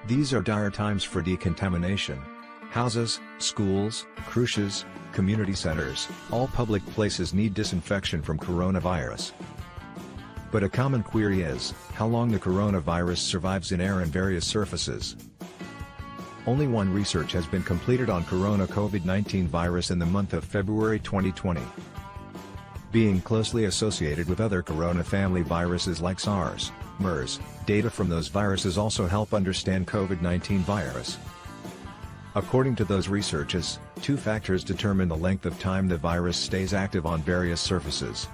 These are dire times for decontamination. Houses, schools, cruches, community centers, all public places need disinfection from coronavirus. But a common query is, how long the coronavirus survives in air and various surfaces. Only one research has been completed on COVID-19 virus in the month of February 2020. Being closely associated with other corona family viruses like SARS, MERS, data from those viruses also help understand COVID-19 virus. According to those researches, two factors determine the length of time the virus stays active on various surfaces.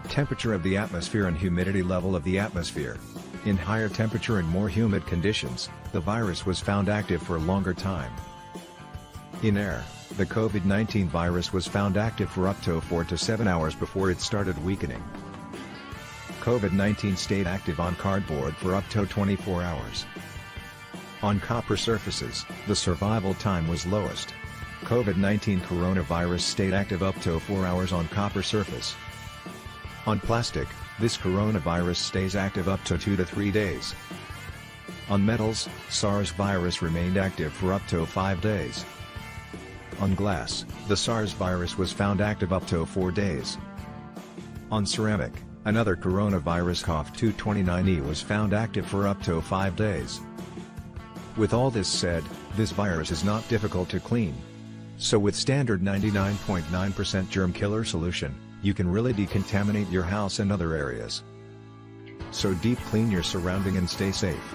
Temperature of the atmosphere and humidity level of the atmosphere. In higher temperature and more humid conditions, the virus was found active for a longer time. In air, the COVID-19 virus was found active for up to 4 to 7 hours before it started weakening. COVID-19 stayed active on cardboard for up to 24 hours. On copper surfaces, the survival time was lowest. COVID-19 coronavirus stayed active up to 4 hours on copper surface. On plastic, this coronavirus stays active up to 2 to 3 days. On metals, SARS virus remained active for up to 5 days. On glass, the SARS virus was found active up to 4 days. On ceramic, another coronavirus COV229E was found active for up to 5 days. With all this said, this virus is not difficult to clean. So with standard 99.9% germ killer solution, you can really decontaminate your house and other areas. So deep clean your surrounding and stay safe.